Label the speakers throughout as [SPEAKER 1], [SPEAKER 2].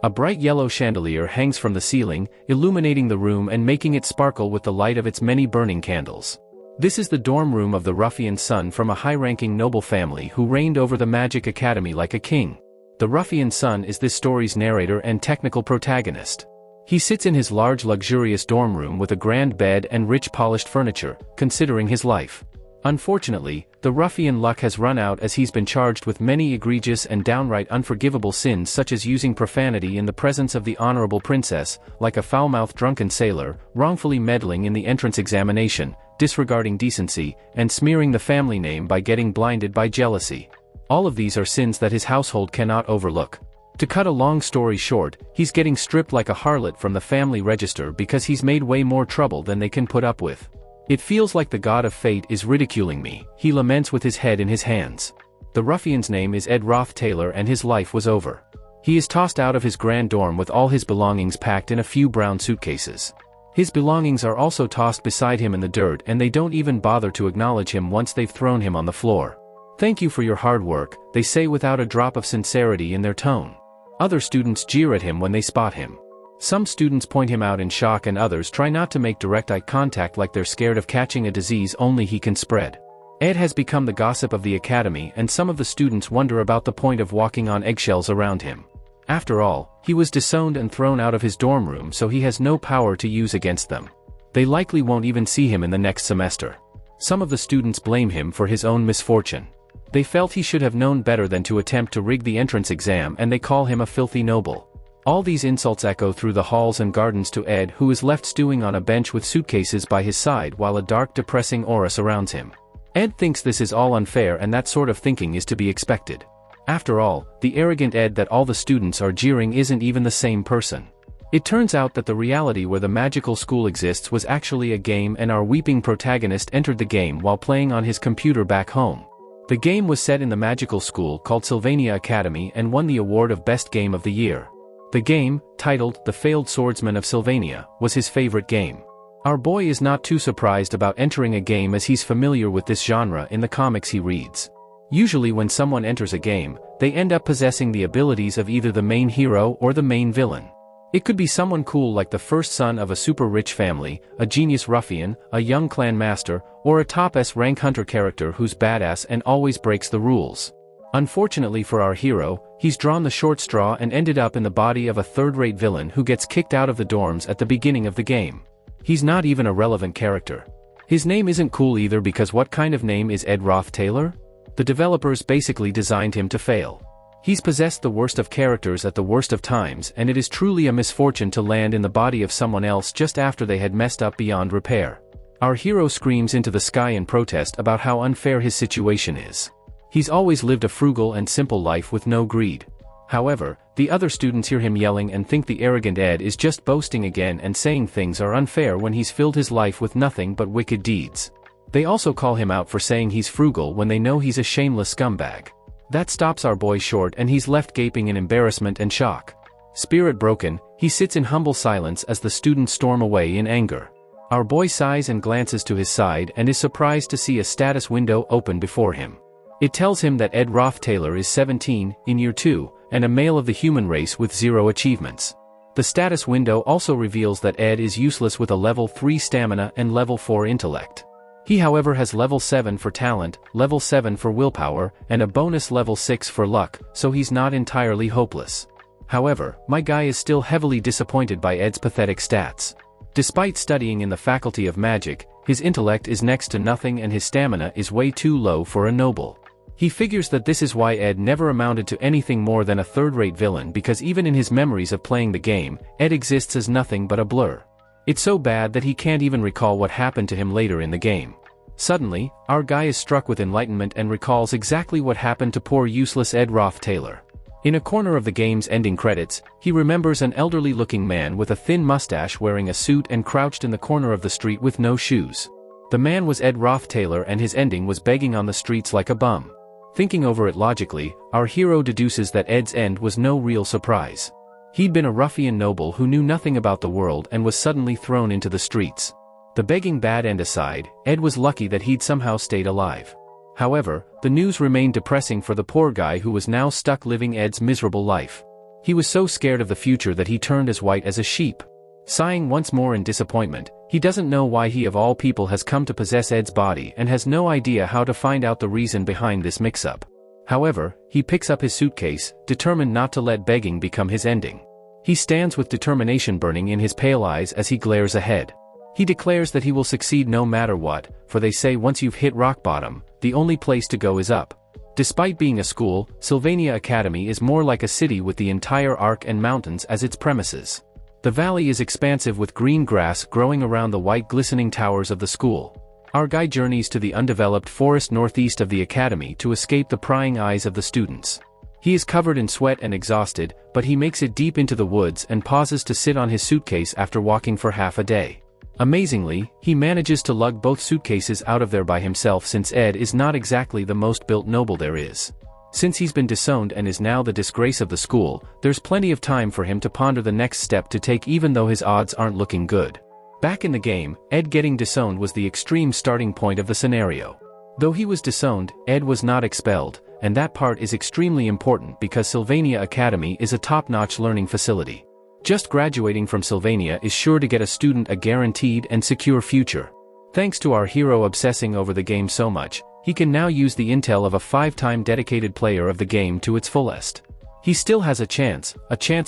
[SPEAKER 1] A bright yellow chandelier hangs from the ceiling, illuminating the room and making it sparkle with the light of its many burning candles. This is the dorm room of the ruffian's son from a high-ranking noble family who reigned over the Magic Academy like a king. The ruffian's son is this story's narrator and technical protagonist. He sits in his large luxurious dorm room with a grand bed and rich polished furniture, considering his life. Unfortunately, the ruffian luck has run out as he's been charged with many egregious and downright unforgivable sins such as using profanity in the presence of the honorable princess, like a foul-mouthed drunken sailor, wrongfully meddling in the entrance examination, disregarding decency, and smearing the family name by getting blinded by jealousy. All of these are sins that his household cannot overlook. To cut a long story short, he's getting stripped like a harlot from the family register because he's made way more trouble than they can put up with. It feels like the god of fate is ridiculing me, he laments with his head in his hands. The ruffian's name is Ed Roth Taylor and his life was over. He is tossed out of his grand dorm with all his belongings packed in a few brown suitcases. His belongings are also tossed beside him in the dirt and they don't even bother to acknowledge him once they've thrown him on the floor. Thank you for your hard work, they say without a drop of sincerity in their tone. Other students jeer at him when they spot him. Some students point him out in shock and others try not to make direct eye contact like they're scared of catching a disease only he can spread. Ed has become the gossip of the academy and some of the students wonder about the point of walking on eggshells around him. After all, he was disowned and thrown out of his dorm room so he has no power to use against them. They likely won't even see him in the next semester. Some of the students blame him for his own misfortune. They felt he should have known better than to attempt to rig the entrance exam and they call him a filthy noble. All these insults echo through the halls and gardens to Ed who is left stewing on a bench with suitcases by his side while a dark depressing aura surrounds him. Ed thinks this is all unfair and that sort of thinking is to be expected. After all, the arrogant Ed that all the students are jeering isn't even the same person. It turns out that the reality where the magical school exists was actually a game and our weeping protagonist entered the game while playing on his computer back home. The game was set in the magical school called Sylvania Academy and won the award of Best Game of the Year. The game, titled The Failed Swordsman of Sylvania, was his favorite game. Our boy is not too surprised about entering a game as he's familiar with this genre in the comics he reads. Usually when someone enters a game, they end up possessing the abilities of either the main hero or the main villain. It could be someone cool like the first son of a super rich family, a genius ruffian, a young clan master, or a top S-rank hunter character who's badass and always breaks the rules. Unfortunately for our hero, he's drawn the short straw and ended up in the body of a third-rate villain who gets kicked out of the dorms at the beginning of the game. He's not even a relevant character. His name isn't cool either because what kind of name is Ed Roth Taylor? The developers basically designed him to fail. He's possessed the worst of characters at the worst of times and it is truly a misfortune to land in the body of someone else just after they had messed up beyond repair. Our hero screams into the sky in protest about how unfair his situation is. He's always lived a frugal and simple life with no greed. However, the other students hear him yelling and think the arrogant Ed is just boasting again and saying things are unfair when he's filled his life with nothing but wicked deeds. They also call him out for saying he's frugal when they know he's a shameless scumbag. That stops our boy short and he's left gaping in embarrassment and shock. Spirit broken, he sits in humble silence as the students storm away in anger. Our boy sighs and glances to his side and is surprised to see a status window open before him. It tells him that Ed Roth Taylor is 17, in year 2, and a male of the human race with 0 achievements. The status window also reveals that Ed is useless with a level 3 stamina and level 4 intellect. He however has level 7 for talent, level 7 for willpower, and a bonus level 6 for luck, so he's not entirely hopeless. However, my guy is still heavily disappointed by Ed's pathetic stats. Despite studying in the Faculty of Magic, his intellect is next to nothing and his stamina is way too low for a noble. He figures that this is why Ed never amounted to anything more than a third-rate villain because even in his memories of playing the game, Ed exists as nothing but a blur. It's so bad that he can't even recall what happened to him later in the game. Suddenly, our guy is struck with enlightenment and recalls exactly what happened to poor useless Ed Roth Taylor. In a corner of the game's ending credits, he remembers an elderly-looking man with a thin mustache wearing a suit and crouched in the corner of the street with no shoes. The man was Ed Roth Taylor and his ending was begging on the streets like a bum. Thinking over it logically, our hero deduces that Ed's end was no real surprise. He'd been a ruffian noble who knew nothing about the world and was suddenly thrown into the streets. The begging bad end aside, Ed was lucky that he'd somehow stayed alive. However, the news remained depressing for the poor guy who was now stuck living Ed's miserable life. He was so scared of the future that he turned as white as a sheep. Sighing once more in disappointment, he doesn't know why he of all people has come to possess Ed's body and has no idea how to find out the reason behind this mix-up. However, he picks up his suitcase, determined not to let begging become his ending. He stands with determination burning in his pale eyes as he glares ahead. He declares that he will succeed no matter what, for they say once you've hit rock bottom, the only place to go is up. Despite being a school, Sylvania Academy is more like a city with the entire arc and mountains as its premises. The valley is expansive with green grass growing around the white glistening towers of the school. Our guide journeys to the undeveloped forest northeast of the academy to escape the prying eyes of the students. He is covered in sweat and exhausted, but he makes it deep into the woods and pauses to sit on his suitcase after walking for half a day. Amazingly, he manages to lug both suitcases out of there by himself since Ed is not exactly the most built noble there is. Since he's been disowned and is now the disgrace of the school, there's plenty of time for him to ponder the next step to take even though his odds aren't looking good. Back in the game, Ed getting disowned was the extreme starting point of the scenario. Though he was disowned, Ed was not expelled, and that part is extremely important because Sylvania Academy is a top-notch learning facility. Just graduating from Sylvania is sure to get a student a guaranteed and secure future. Thanks to our hero obsessing over the game so much, he can now use the intel of a 5-time dedicated player of the game to its fullest. He still has a chance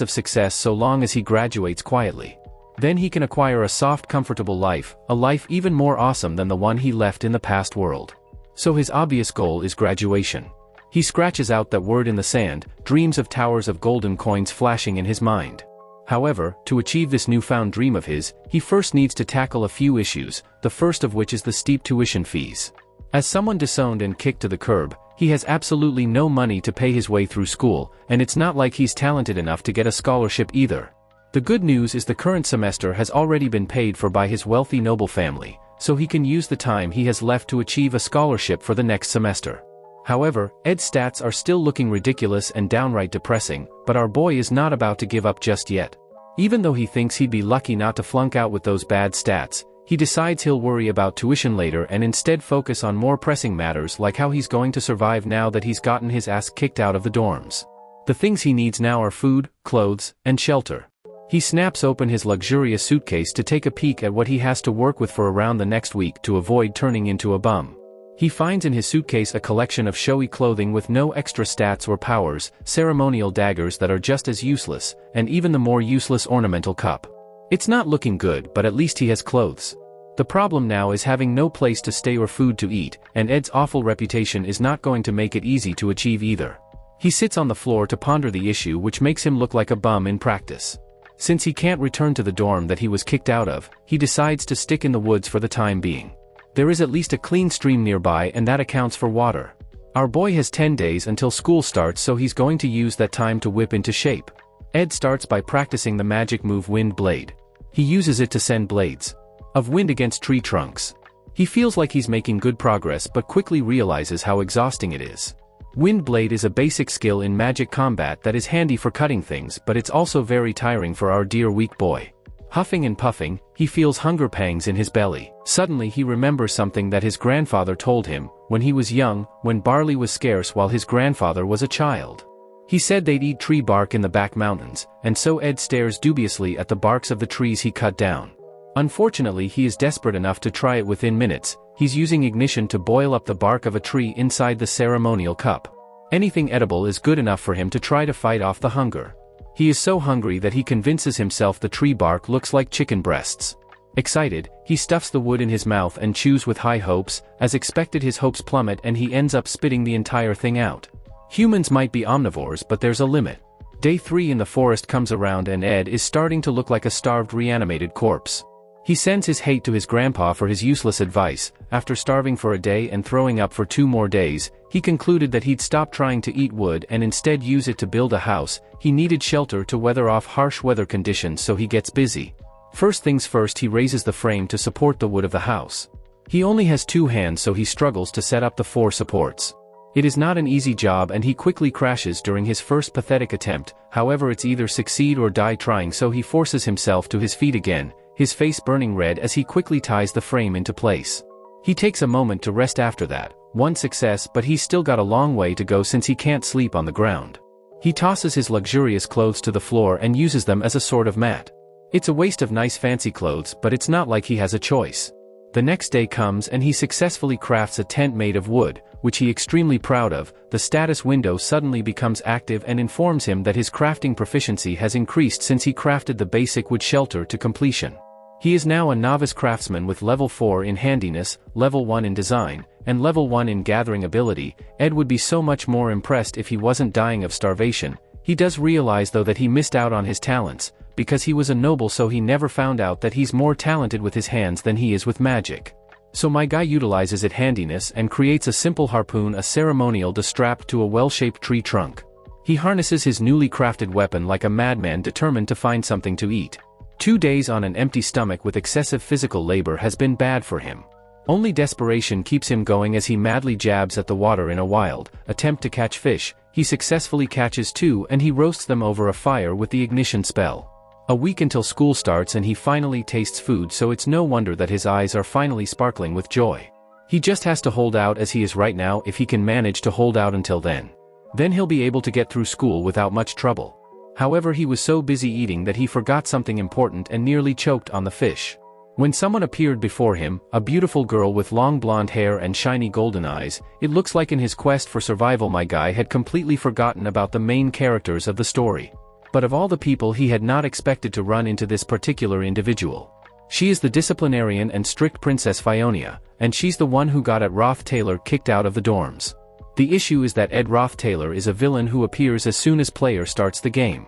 [SPEAKER 1] of success so long as he graduates quietly. Then he can acquire a soft, comfortable life, a life even more awesome than the one he left in the past world. So his obvious goal is graduation. He scratches out that word in the sand, dreams of towers of golden coins flashing in his mind. However, to achieve this newfound dream of his, he first needs to tackle a few issues, the first of which is the steep tuition fees. As someone disowned and kicked to the curb, he has absolutely no money to pay his way through school, and it's not like he's talented enough to get a scholarship either. The good news is the current semester has already been paid for by his wealthy noble family, so he can use the time he has left to achieve a scholarship for the next semester. However, Ed's stats are still looking ridiculous and downright depressing, but our boy is not about to give up just yet. Even though he thinks he'd be lucky not to flunk out with those bad stats, he decides he'll worry about tuition later and instead focus on more pressing matters like how he's going to survive now that he's gotten his ass kicked out of the dorms. The things he needs now are food, clothes, and shelter. He snaps open his luxurious suitcase to take a peek at what he has to work with for around the next week to avoid turning into a bum. He finds in his suitcase a collection of showy clothing with no extra stats or powers, ceremonial daggers that are just as useless, and even the more useless ornamental cup. It's not looking good, but at least he has clothes. The problem now is having no place to stay or food to eat, and Ed's awful reputation is not going to make it easy to achieve either. He sits on the floor to ponder the issue, which makes him look like a bum in practice. Since he can't return to the dorm that he was kicked out of, he decides to stick in the woods for the time being. There is at least a clean stream nearby and that accounts for water. Our boy has 10 days until school starts, so he's going to use that time to whip into shape. Ed starts by practicing the magic move Wind Blade. He uses it to send blades of wind against tree trunks. He feels like he's making good progress but quickly realizes how exhausting it is. Wind Blade is a basic skill in magic combat that is handy for cutting things, but it's also very tiring for our dear weak boy. Huffing and puffing, he feels hunger pangs in his belly. Suddenly he remembers something that his grandfather told him, when he was young, when barley was scarce while his grandfather was a child. He said they'd eat tree bark in the back mountains, and so Ed stares dubiously at the barks of the trees he cut down. Unfortunately, he is desperate enough to try it within minutes. He's using ignition to boil up the bark of a tree inside the ceremonial cup. Anything edible is good enough for him to try to fight off the hunger. He is so hungry that he convinces himself the tree bark looks like chicken breasts. Excited, he stuffs the wood in his mouth and chews with high hopes. As expected, his hopes plummet and he ends up spitting the entire thing out. Humans might be omnivores, but there's a limit. Day 3 in the forest comes around and Ed is starting to look like a starved, reanimated corpse. He sends his hate to his grandpa for his useless advice. After starving for a day and throwing up for 2 more days, he concluded that he'd stop trying to eat wood and instead use it to build a house. He needed shelter to weather off harsh weather conditions, so he gets busy. First things first, he raises the frame to support the wood of the house. He only has 2 hands, so he struggles to set up the 4 supports. It is not an easy job and he quickly crashes during his first pathetic attempt. However, it's either succeed or die trying, so he forces himself to his feet again, his face burning red as he quickly ties the frame into place. He takes a moment to rest after that. 1 success, but he's still got a long way to go since he can't sleep on the ground. He tosses his luxurious clothes to the floor and uses them as a sort of mat. It's a waste of nice fancy clothes, but it's not like he has a choice. The next day comes and he successfully crafts a tent made of wood, which he extremely proud of. The status window suddenly becomes active and informs him that his crafting proficiency has increased since he crafted the basic wood shelter to completion. He is now a novice craftsman with level 4 in handiness, level 1 in design, and level 1 in gathering ability. Ed would be so much more impressed if he wasn't dying of starvation. He does realize though that he missed out on his talents, because he was a noble, so he never found out that he's more talented with his hands than he is with magic. So my guy utilizes it handiness and creates a simple harpoon, a ceremonial to strap to a well-shaped tree trunk. He harnesses his newly crafted weapon like a madman determined to find something to eat. 2 days on an empty stomach with excessive physical labor has been bad for him. Only desperation keeps him going as he madly jabs at the water in a wild attempt to catch fish. He successfully catches 2 and he roasts them over a fire with the ignition spell. A week until school starts and he finally tastes food, so it's no wonder that his eyes are finally sparkling with joy. He just has to hold out as he is right now. If he can manage to hold out until then he'll be able to get through school without much trouble. However, he was so busy eating that he forgot something important and nearly choked on the fish. When someone appeared before him, a beautiful girl with long blonde hair and shiny golden eyes, it looks like in his quest for survival my guy had completely forgotten about the main characters of the story. But of all the people, he had not expected to run into this particular individual. She is the disciplinarian and strict Princess Fionia, and she's the one who got Ed Roth Taylor kicked out of the dorms. The issue is that Ed Roth Taylor is a villain who appears as soon as player starts the game.